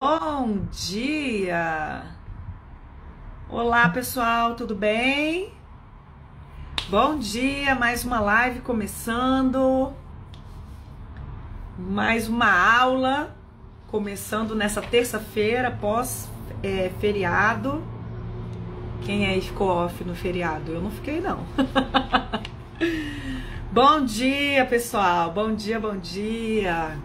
Bom dia! Olá pessoal, tudo bem? Bom dia, mais uma live começando, mais uma aula começando nessa terça-feira pós feriado. Quem aí ficou off no feriado? Eu não fiquei não. Bom dia pessoal, bom dia, bom dia!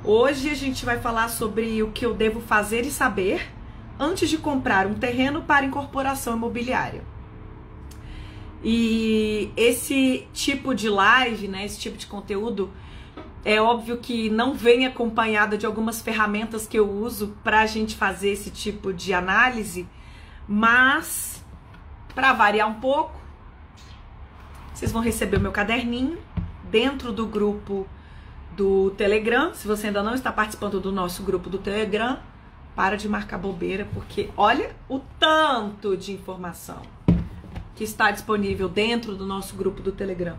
Hoje a gente vai falar sobre o que eu devo fazer e saber antes de comprar um terreno para incorporação imobiliária. E esse tipo de live, né, esse tipo de conteúdo, é óbvio que não vem acompanhada de algumas ferramentas que eu uso para a gente fazer esse tipo de análise, mas para variar um pouco, vocês vão receber o meu caderninho dentro do grupo do Telegram. Se você ainda não está participando do nosso grupo do Telegram, para de marcar bobeira, porque olha o tanto de informação que está disponível dentro do nosso grupo do Telegram.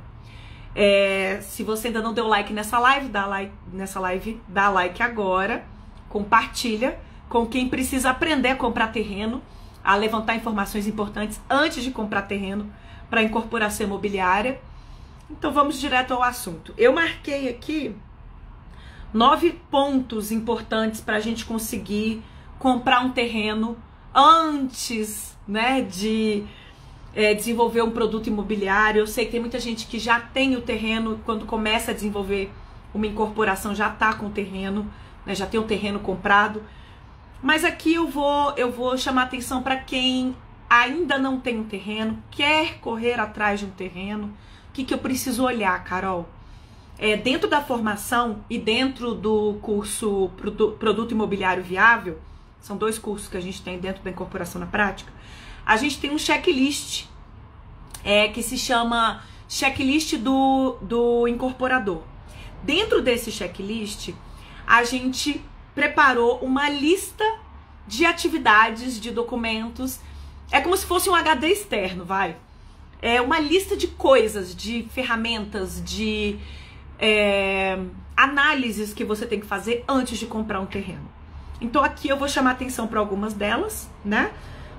Se você ainda não deu like nessa live, dá like agora, compartilha com quem precisa aprender a comprar terreno, a levantar informações importantes antes de comprar terreno para incorporação imobiliária. Então vamos direto ao assunto. Eu marquei aqui 9 pontos importantes para a gente conseguir comprar um terreno antes, né, de desenvolver um produto imobiliário. Eu sei que tem muita gente que já tem o terreno, quando começa a desenvolver uma incorporação já está com o terreno, né, já tem o terreno comprado. Mas aqui eu vou chamar atenção para quem ainda não tem um terreno, quer correr atrás de um terreno. O que eu preciso olhar, Carol? Dentro da formação e dentro do curso Produto Imobiliário Viável, são 2 cursos que a gente tem dentro da incorporação na prática, a gente tem um checklist que se chama checklist do incorporador. Dentro desse checklist, a gente preparou uma lista de atividades, de documentos. É como se fosse um HD externo, vai. É uma lista de coisas, de ferramentas, de análises que você tem que fazer antes de comprar um terreno. Então aqui eu vou chamar atenção para algumas delas, né?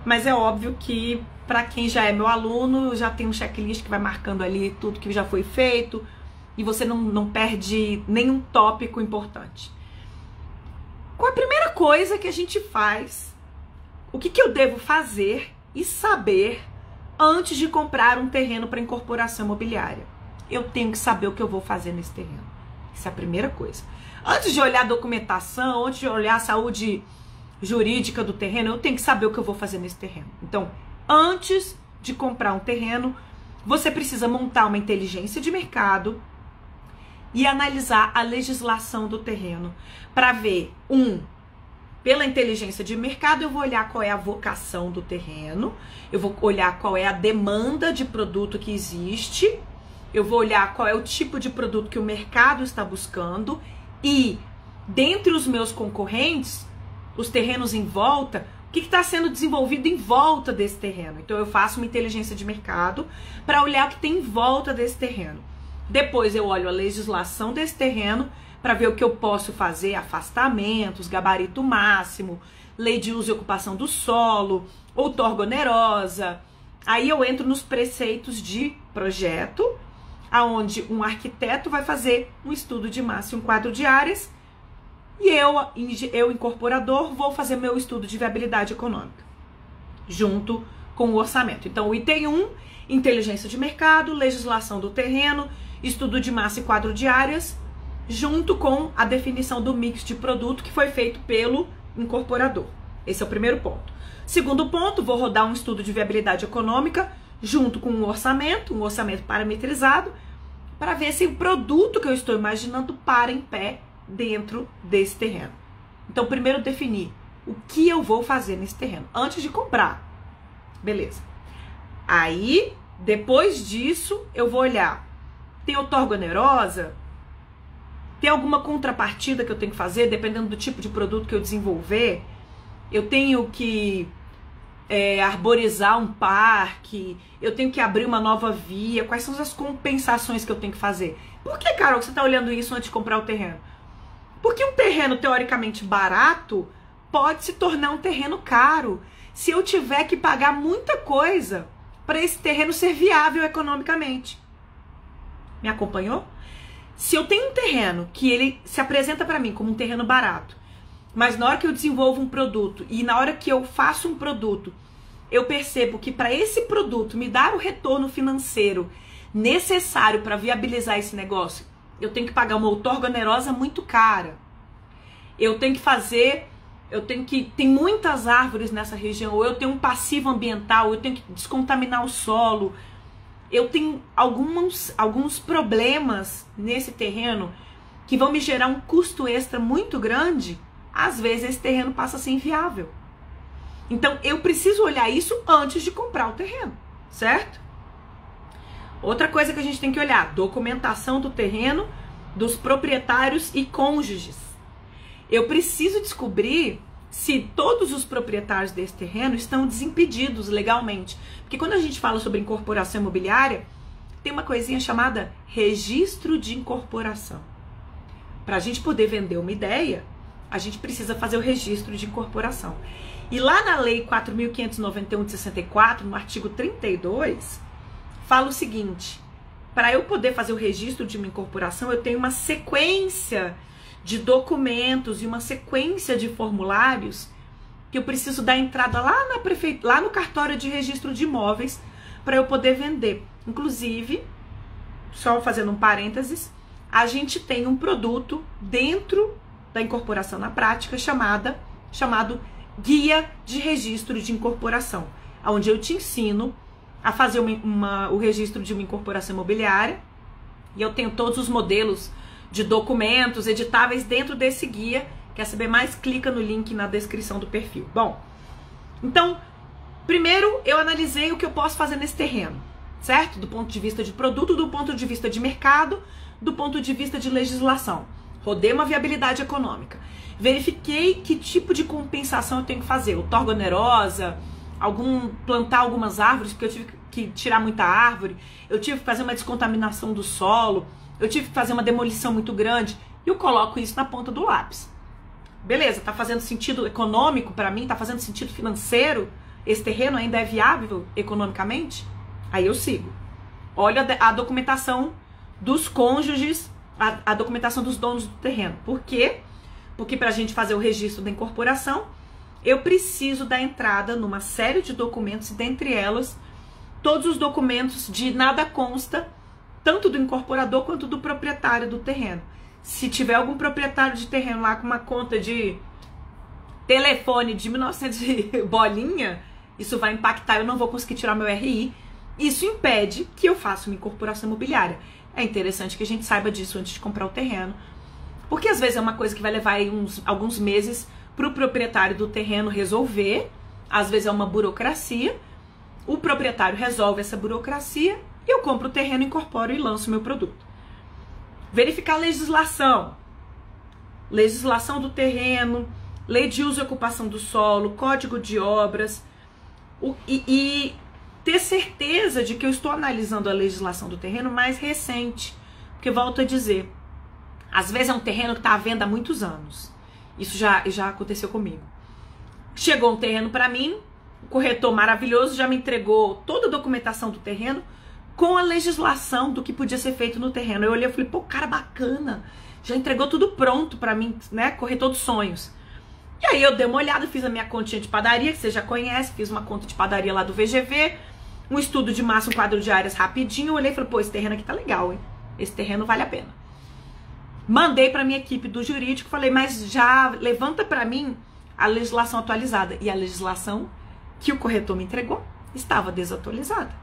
Mas é óbvio que para quem já é meu aluno, já tem um checklist que vai marcando ali tudo que já foi feito e você não perde nenhum tópico importante. Qual a primeira coisa que a gente faz? O que eu devo fazer e saber antes de comprar um terreno para incorporação imobiliária? Eu tenho que saber o que eu vou fazer nesse terreno. Essa é a primeira coisa. Antes de olhar a documentação, antes de olhar a saúde jurídica do terreno, eu tenho que saber o que eu vou fazer nesse terreno. Então, antes de comprar um terreno, você precisa montar uma inteligência de mercado e analisar a legislação do terreno para ver, pela inteligência de mercado, eu vou olhar qual é a vocação do terreno, eu vou olhar qual é a demanda de produto que existe, eu vou olhar qual é o tipo de produto que o mercado está buscando e, dentre os meus concorrentes, os terrenos em volta, o que está sendo desenvolvido em volta desse terreno. Então, eu faço uma inteligência de mercado para olhar o que tem em volta desse terreno. Depois, eu olho a legislação desse terreno para ver o que eu posso fazer, afastamentos, gabarito máximo, lei de uso e ocupação do solo, outorga onerosa. Aí eu entro nos preceitos de projeto, aonde um arquiteto vai fazer um estudo de massa e um quadro de áreas, e eu incorporador, vou fazer meu estudo de viabilidade econômica, junto com o orçamento. Então, o item 1, inteligência de mercado, legislação do terreno, estudo de massa e quadro de áreas, junto com a definição do mix de produto que foi feito pelo incorporador. Esse é o primeiro ponto. Segundo ponto, vou rodar um estudo de viabilidade econômica junto com um orçamento parametrizado, para ver se o produto que eu estou imaginando para em pé dentro desse terreno. Então, primeiro definir o que eu vou fazer nesse terreno, antes de comprar. Beleza. Aí, depois disso, eu vou olhar, tem outorga onerosa? Tem alguma contrapartida que eu tenho que fazer, dependendo do tipo de produto que eu desenvolver? Eu tenho que arborizar um parque, eu tenho que abrir uma nova via, quais são as compensações que eu tenho que fazer? Por que, Carol, você está olhando isso antes de comprar o terreno? Porque um terreno teoricamente barato pode se tornar um terreno caro se eu tiver que pagar muita coisa para esse terreno ser viável economicamente. Me acompanhou? Se eu tenho um terreno que ele se apresenta para mim como um terreno barato, mas na hora que eu desenvolvo um produto e na hora que eu faço um produto, eu percebo que para esse produto me dar o retorno financeiro necessário para viabilizar esse negócio, eu tenho que pagar uma outorga onerosa muito cara. Tem muitas árvores nessa região, ou eu tenho um passivo ambiental, eu tenho que descontaminar o solo. Eu tenho alguns problemas nesse terreno que vão me gerar um custo extra muito grande. Às vezes esse terreno passa a ser inviável. Então eu preciso olhar isso antes de comprar o terreno, certo? Outra coisa que a gente tem que olhar, documentação do terreno, dos proprietários e cônjuges. Eu preciso descobrir se todos os proprietários desse terreno estão desimpedidos legalmente. Porque quando a gente fala sobre incorporação imobiliária, tem uma coisinha chamada registro de incorporação. Para a gente poder vender uma ideia, a gente precisa fazer o registro de incorporação. E lá na Lei 4.591 de 64, no artigo 32, fala o seguinte: para eu poder fazer o registro de uma incorporação, eu tenho uma sequência de documentos e uma sequência de formulários que eu preciso dar entrada lá no cartório de registro de imóveis para eu poder vender. Inclusive, só fazendo um parênteses, a gente tem um produto dentro da incorporação na prática chamado Guia de Registro de Incorporação, onde eu te ensino a fazer o registro de uma incorporação imobiliária, e eu tenho todos os modelos de documentos editáveis dentro desse guia. Quer saber mais? Clica no link na descrição do perfil. Bom, então, primeiro eu analisei o que eu posso fazer nesse terreno, certo? Do ponto de vista de produto, do ponto de vista de mercado, do ponto de vista de legislação. Rodei uma viabilidade econômica. Verifiquei que tipo de compensação eu tenho que fazer. Outorga onerosa, plantar algumas árvores, porque eu tive que tirar muita árvore, eu tive que fazer uma descontaminação do solo, eu tive que fazer uma demolição muito grande, e eu coloco isso na ponta do lápis. Beleza, tá fazendo sentido econômico para mim? Tá fazendo sentido financeiro? Esse terreno ainda é viável economicamente? Aí eu sigo. Olha a documentação dos cônjuges, a documentação dos donos do terreno. Por quê? Porque pra gente fazer o registro da incorporação, eu preciso dar entrada numa série de documentos, e dentre elas, todos os documentos de nada consta, tanto do incorporador quanto do proprietário do terreno. Se tiver algum proprietário de terreno lá com uma conta de telefone de 1900 bolinha, isso vai impactar, eu não vou conseguir tirar meu RI. Isso impede que eu faça uma incorporação imobiliária. É interessante que a gente saiba disso antes de comprar o terreno, porque às vezes é uma coisa que vai levar aí alguns meses para o proprietário do terreno resolver. Às vezes é uma burocracia, o proprietário resolve essa burocracia, e eu compro o terreno, incorporo e lanço o meu produto. Verificar a legislação do terreno, lei de uso e ocupação do solo, código de obras, e ter certeza de que eu estou analisando a legislação do terreno mais recente, porque volto a dizer, às vezes é um terreno que está à venda há muitos anos. Isso já aconteceu comigo. Chegou um terreno para mim, o corretor maravilhoso já me entregou toda a documentação do terreno com a legislação do que podia ser feito no terreno. Eu olhei e falei, pô, cara bacana, já entregou tudo pronto para mim, né, corretor dos sonhos. E aí eu dei uma olhada, fiz a minha continha de padaria, que você já conhece, fiz uma conta de padaria lá do VGV, um estudo de massa, um quadro de áreas rapidinho, eu olhei e falei, pô, esse terreno aqui tá legal, hein? Esse terreno vale a pena. Mandei para minha equipe do jurídico, falei, mas já levanta para mim a legislação atualizada. E a legislação que o corretor me entregou estava desatualizada.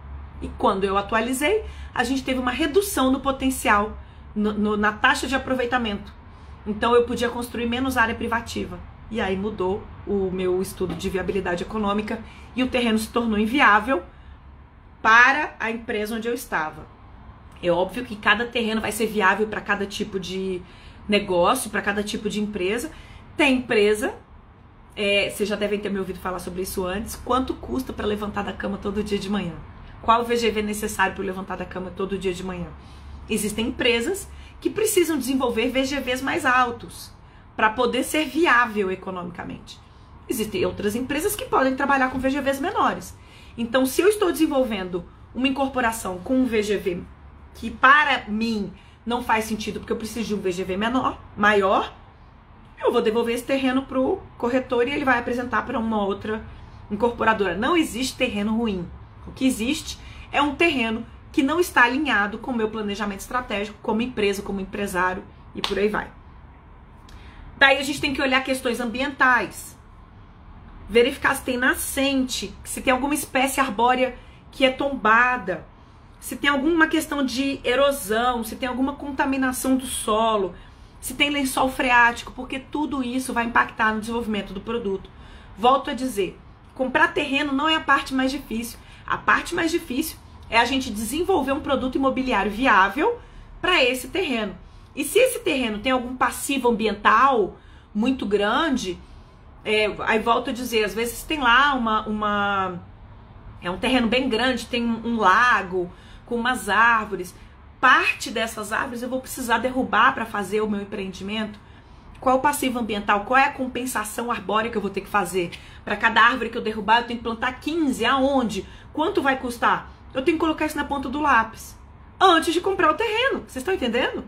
E quando eu atualizei, a gente teve uma redução no potencial, na taxa de aproveitamento. Então eu podia construir menos área privativa. E aí mudou o meu estudo de viabilidade econômica e o terreno se tornou inviável para a empresa onde eu estava. É óbvio que cada terreno vai ser viável para cada tipo de negócio, para cada tipo de empresa. Tem empresa, vocês já devem ter me ouvido falar sobre isso antes, quanto custa para levantar da cama todo dia de manhã? Qual o VGV necessário para levantar da cama todo dia de manhã? Existem empresas que precisam desenvolver VGVs mais altos para poder ser viável economicamente. Existem outras empresas que podem trabalhar com VGVs menores. Então, se eu estou desenvolvendo uma incorporação com um VGV que para mim não faz sentido porque eu preciso de um VGV maior, eu vou devolver esse terreno para o corretor e ele vai apresentar para uma outra incorporadora. Não existe terreno ruim. O que existe é um terreno que não está alinhado com o meu planejamento estratégico como empresa, como empresário e por aí vai. Daí a gente tem que olhar questões ambientais. Verificar se tem nascente, se tem alguma espécie arbórea que é tombada, se tem alguma questão de erosão, se tem alguma contaminação do solo, se tem lençol freático, porque tudo isso vai impactar no desenvolvimento do produto. Volto a dizer, comprar terreno não é a parte mais difícil. A parte mais difícil é a gente desenvolver um produto imobiliário viável para esse terreno. E se esse terreno tem algum passivo ambiental muito grande, aí volto a dizer, às vezes tem lá é um terreno bem grande, tem um lago com umas árvores. Parte dessas árvores eu vou precisar derrubar para fazer o meu empreendimento. Qual é o passivo ambiental? Qual é a compensação arbórea que eu vou ter que fazer? Para cada árvore que eu derrubar, eu tenho que plantar 15. Aonde? Quanto vai custar? Eu tenho que colocar isso na ponta do lápis antes de comprar o terreno. Vocês estão entendendo?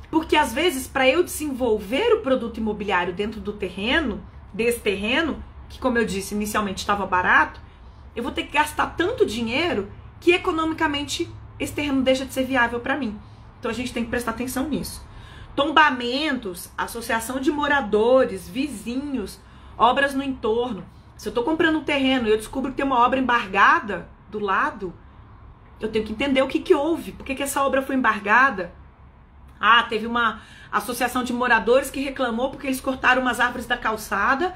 Porque às vezes, para eu desenvolver o produto imobiliário dentro do terreno, desse terreno, que como eu disse, inicialmente estava barato, eu vou ter que gastar tanto dinheiro que economicamente esse terreno deixa de ser viável para mim. Então a gente tem que prestar atenção nisso. Tombamentos, associação de moradores, vizinhos, obras no entorno. Se eu estou comprando um terreno e eu descubro que tem uma obra embargada do lado, eu tenho que entender o que houve, por que essa obra foi embargada. Ah, teve uma associação de moradores que reclamou porque eles cortaram umas árvores da calçada,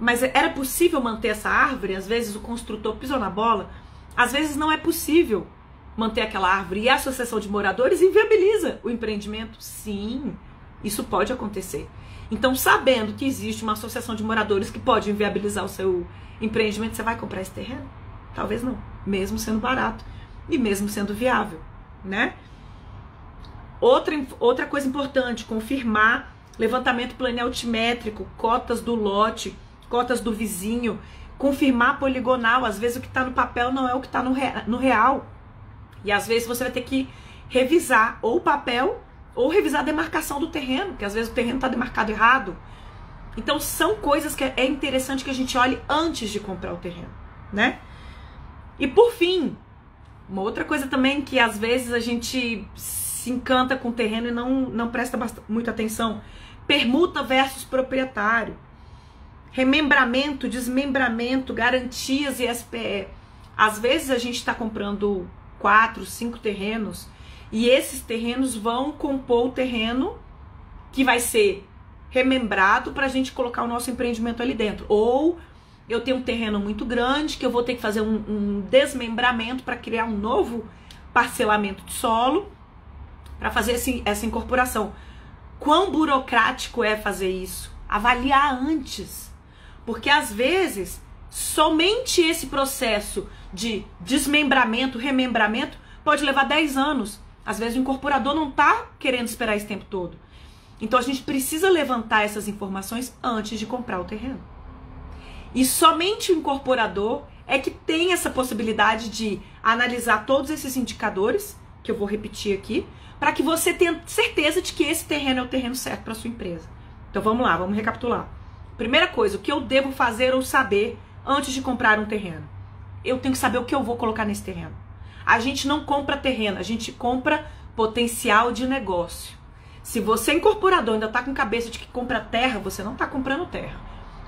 mas era possível manter essa árvore? Às vezes o construtor pisou na bola, às vezes não é possível manter aquela árvore e a associação de moradores inviabiliza o empreendimento. Sim, isso pode acontecer. Então, sabendo que existe uma associação de moradores que pode inviabilizar o seu empreendimento, você vai comprar esse terreno? Talvez não, mesmo sendo barato e mesmo sendo viável, né? Outra coisa importante, confirmar levantamento planaltimétrico, cotas do lote, cotas do vizinho, confirmar poligonal. Às vezes o que está no papel não é o que está no real. E às vezes você vai ter que revisar ou o papel ou revisar a demarcação do terreno, porque às vezes o terreno está demarcado errado. Então são coisas que é interessante que a gente olhe antes de comprar o terreno, né? E por fim, uma outra coisa também que às vezes a gente se encanta com o terreno e não presta muita atenção. Permuta versus proprietário. Remembramento, desmembramento, garantias e SPE. Às vezes a gente está comprando 4, 5 terrenos e esses terrenos vão compor o terreno que vai ser remembrado para a gente colocar o nosso empreendimento ali dentro. Ou eu tenho um terreno muito grande que eu vou ter que fazer um desmembramento para criar um novo parcelamento de solo para fazer essa incorporação. Quão burocrático é fazer isso? Avaliar antes. Porque às vezes, somente esse processo de desmembramento, remembramento, pode levar 10 anos. Às vezes o incorporador não está querendo esperar esse tempo todo. Então a gente precisa levantar essas informações antes de comprar o terreno. E somente o incorporador é que tem essa possibilidade de analisar todos esses indicadores, que eu vou repetir aqui, para que você tenha certeza de que esse terreno é o terreno certo para sua empresa. Então vamos lá, vamos recapitular. Primeira coisa, o que eu devo fazer ou saber antes de comprar um terreno? Eu tenho que saber o que eu vou colocar nesse terreno. A gente não compra terreno, a gente compra potencial de negócio. Se você, incorporador, ainda está com cabeça de que compra terra, você não está comprando terra.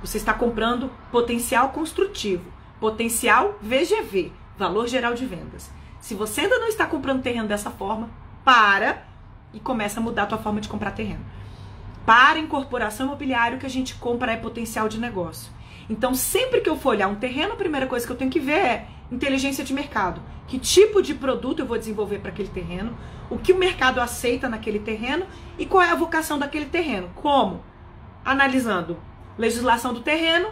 Você está comprando potencial construtivo, potencial VGV, valor geral de vendas. Se você ainda não está comprando terreno dessa forma, para e começa a mudar a tua forma de comprar terreno. Para incorporação imobiliária, o que a gente compra é potencial de negócio. Então, sempre que eu for olhar um terreno, a primeira coisa que eu tenho que ver é inteligência de mercado. Que tipo de produto eu vou desenvolver para aquele terreno, o que o mercado aceita naquele terreno e qual é a vocação daquele terreno. Como? Analisando legislação do terreno,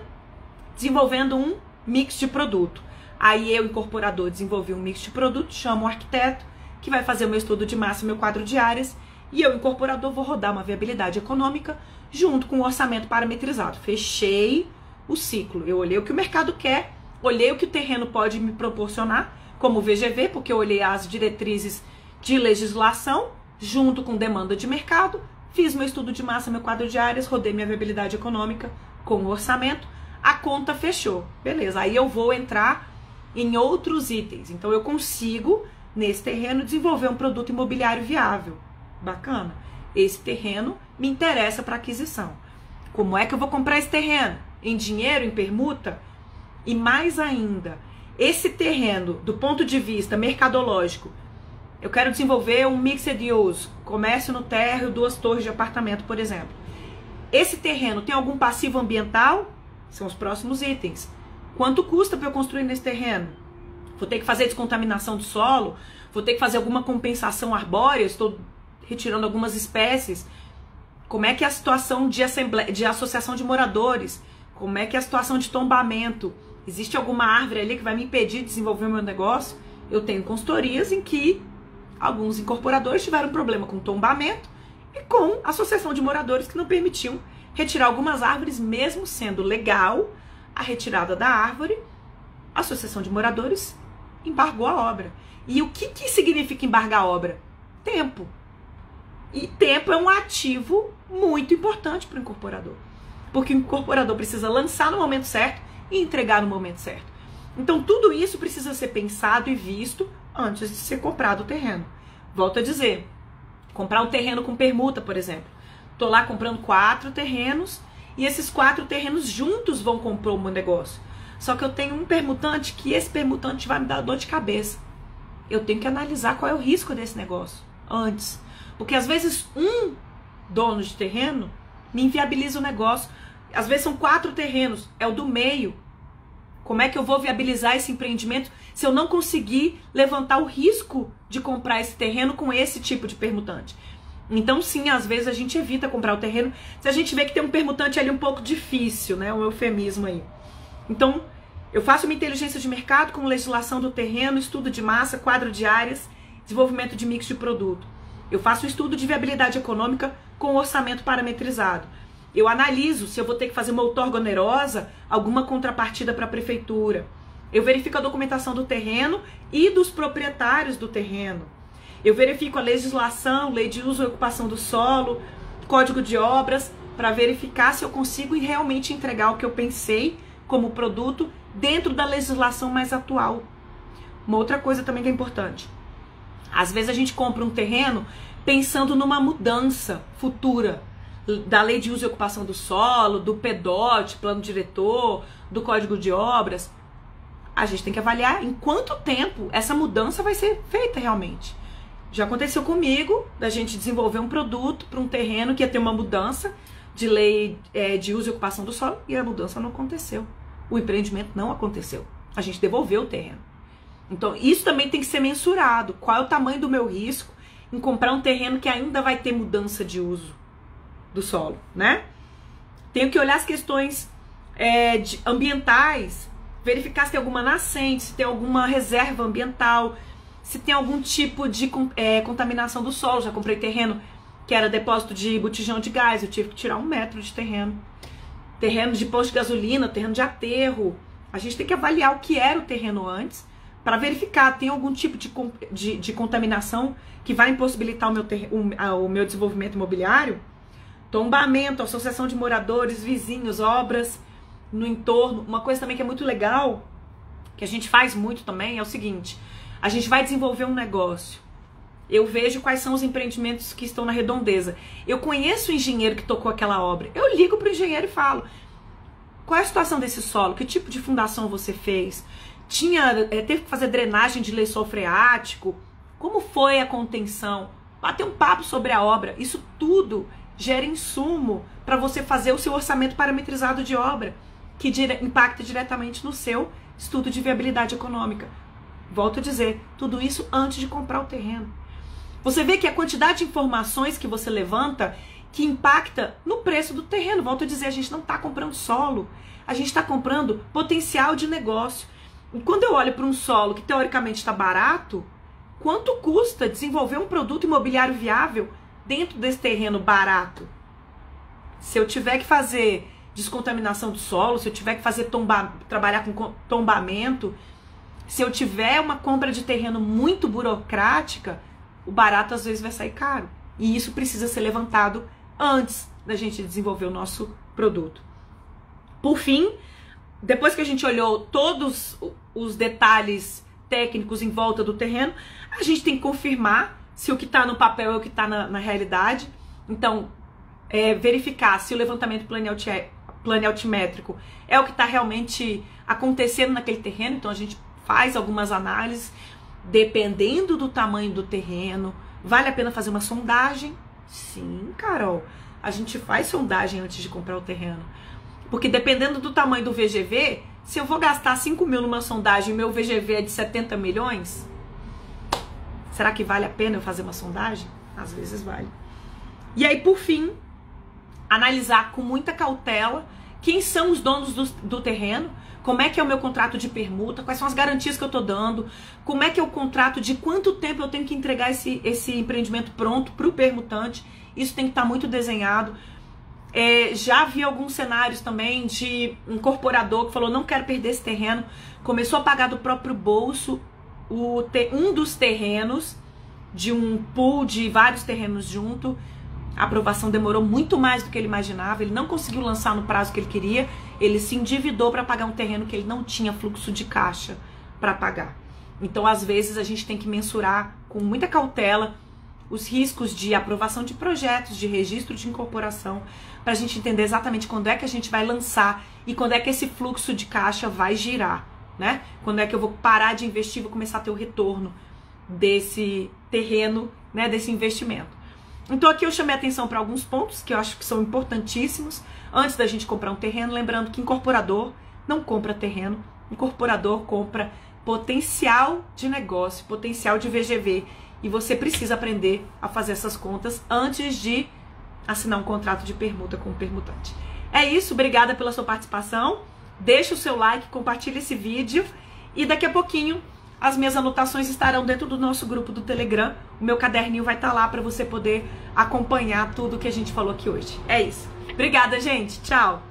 desenvolvendo um mix de produto. Aí eu, incorporador, desenvolvi um mix de produto, chamo o arquiteto, que vai fazer o meu estudo de massa, meu quadro de áreas, e eu, incorporador, vou rodar uma viabilidade econômica junto com o orçamento parametrizado. Fechei o ciclo. Eu olhei o que o mercado quer, olhei o que o terreno pode me proporcionar, como o VGV, porque eu olhei as diretrizes de legislação, junto com demanda de mercado, fiz meu estudo de massa, meu quadro de áreas, rodei minha viabilidade econômica com o orçamento, a conta fechou. Beleza, aí eu vou entrar em outros itens. Então eu consigo, nesse terreno, desenvolver um produto imobiliário viável. Bacana. Esse terreno me interessa para aquisição. Como é que eu vou comprar esse terreno? Em dinheiro, em permuta? E mais ainda, esse terreno, do ponto de vista mercadológico, eu quero desenvolver um mixed use, comércio no térreo, 2 torres de apartamento, por exemplo. Esse terreno tem algum passivo ambiental? São os próximos itens. Quanto custa para eu construir nesse terreno? Vou ter que fazer descontaminação do solo? Vou ter que fazer alguma compensação arbórea? Estou retirando algumas espécies. Como é que é a situação de associação de moradores? Como é que é a situação de tombamento? Existe alguma árvore ali que vai me impedir de desenvolver o meu negócio? Eu tenho consultorias em que alguns incorporadores tiveram problema com tombamento e com associação de moradores que não permitiam retirar algumas árvores, mesmo sendo legal a retirada da árvore. A associação de moradores embargou a obra. E o que significa embargar a obra? Tempo. E tempo é um ativo muito importante para o incorporador. Porque o incorporador precisa lançar no momento certo e entregar no momento certo. Então tudo isso precisa ser pensado e visto antes de ser comprado o terreno. Volto a dizer, comprar um terreno com permuta, por exemplo. Estou lá comprando 4 terrenos e esses 4 terrenos juntos vão comprar o meu negócio. Só que eu tenho um permutante que esse permutante vai me dar dor de cabeça. Eu tenho que analisar qual é o risco desse negócio antes. Porque às vezes um dono de terreno me inviabiliza o negócio. Às vezes são 4 terrenos, é o do meio. Como é que eu vou viabilizar esse empreendimento se eu não conseguir levantar o risco de comprar esse terreno com esse tipo de permutante? Então sim, às vezes a gente evita comprar o terreno se a gente vê que tem um permutante ali um pouco difícil, né? Um eufemismo aí. Então eu faço uma inteligência de mercado com legislação do terreno, estudo de massa, quadro de áreas, desenvolvimento de mix de produto. Eu faço um estudo de viabilidade econômica com orçamento parametrizado. Eu analiso se eu vou ter que fazer uma outorga onerosa, alguma contrapartida para a prefeitura. Eu verifico a documentação do terreno e dos proprietários do terreno. Eu verifico a legislação, lei de uso e ocupação do solo, código de obras, para verificar se eu consigo realmente entregar o que eu pensei como produto dentro da legislação mais atual. Uma outra coisa também que é importante. Às vezes a gente compra um terreno pensando numa mudança futura da lei de uso e ocupação do solo, do PDOT, plano diretor, do código de obras. A gente tem que avaliar em quanto tempo essa mudança vai ser feita realmente. Já aconteceu comigo, da gente desenvolver um produto para um terreno que ia ter uma mudança de lei de uso e ocupação do solo e a mudança não aconteceu. O empreendimento não aconteceu. A gente devolveu o terreno. Então isso também tem que ser mensurado. Qual é o tamanho do meu risco em comprar um terreno que ainda vai ter mudança de uso do solo, né? Tenho que olhar as questões ambientais, verificar se tem alguma nascente, se tem alguma reserva ambiental, se tem algum tipo de contaminação do solo. Já comprei terreno que era depósito de botijão de gás, eu tive que tirar 1 metro de terreno. Terreno de posto de gasolina, terreno de aterro. A gente tem que avaliar o que era o terreno antes para verificar, tem algum tipo de contaminação que vai impossibilitar o meu desenvolvimento imobiliário. Tombamento, associação de moradores, vizinhos, obras no entorno. Uma coisa também que é muito legal, que a gente faz muito também, é o seguinte: a gente vai desenvolver um negócio. Eu vejo quais são os empreendimentos que estão na redondeza. Eu conheço o engenheiro que tocou aquela obra. Eu ligo para o engenheiro e falo: qual é a situação desse solo? Que tipo de fundação você fez? Teve que fazer drenagem de lençol freático? Como foi a contenção? Bater um papo sobre a obra. Isso tudo gera insumo para você fazer o seu orçamento parametrizado de obra, que impacta diretamente no seu estudo de viabilidade econômica. Volto a dizer, tudo isso antes de comprar o terreno. Você vê que a quantidade de informações que você levanta que impacta no preço do terreno. Volto a dizer, a gente não está comprando solo, a gente está comprando potencial de negócio. E quando eu olho para um solo que teoricamente está barato, quanto custa desenvolver um produto imobiliário viável dentro desse terreno barato? Se eu tiver que fazer descontaminação do solo, se eu tiver que fazer trabalhar com tombamento, se eu tiver uma compra de terreno muito burocrática, o barato às vezes vai sair caro. E isso precisa ser levantado antes da gente desenvolver o nosso produto. Por fim, depois que a gente olhou todos os detalhes técnicos em volta do terreno, a gente tem que confirmar se o que está no papel é o que está na realidade. Então, verificar se o levantamento planialtimétrico é o que está realmente acontecendo naquele terreno. Então, a gente faz algumas análises, dependendo do tamanho do terreno. Vale a pena fazer uma sondagem? Sim, Carol. A gente faz sondagem antes de comprar o terreno. Porque dependendo do tamanho do VGV, se eu vou gastar 5 mil numa sondagem e meu VGV é de 70 milhões, será que vale a pena eu fazer uma sondagem? Às vezes vale. E aí, por fim, analisar com muita cautela quem são os donos do terreno, como é que é o meu contrato de permuta, quais são as garantias que eu estou dando, como é que é o contrato, de quanto tempo eu tenho que entregar esse empreendimento pronto para o permutante. Isso tem que estar muito desenhado. Já vi alguns cenários também de um incorporador que falou: não quero perder esse terreno, começou a pagar do próprio bolso um dos terrenos, de um pool de vários terrenos junto. A aprovação demorou muito mais do que ele imaginava, ele não conseguiu lançar no prazo que ele queria, ele se endividou para pagar um terreno que ele não tinha fluxo de caixa para pagar. Então, às vezes, a gente tem que mensurar com muita cautela os riscos de aprovação de projetos, de registro de incorporação, para a gente entender exatamente quando é que a gente vai lançar e quando é que esse fluxo de caixa vai girar, né? Quando é que eu vou parar de investir e vou começar a ter o retorno desse terreno, né, desse investimento. Então aqui eu chamei a atenção para alguns pontos que eu acho que são importantíssimos antes da gente comprar um terreno, lembrando que incorporador não compra terreno, incorporador compra potencial de negócio, potencial de VGV, e você precisa aprender a fazer essas contas antes de assinar um contrato de permuta com o permutante. É isso, obrigada pela sua participação, deixa o seu like, compartilha esse vídeo e daqui a pouquinho as minhas anotações estarão dentro do nosso grupo do Telegram. O meu caderninho vai estar lá para você poder acompanhar tudo que a gente falou aqui hoje. É isso. Obrigada, gente. Tchau.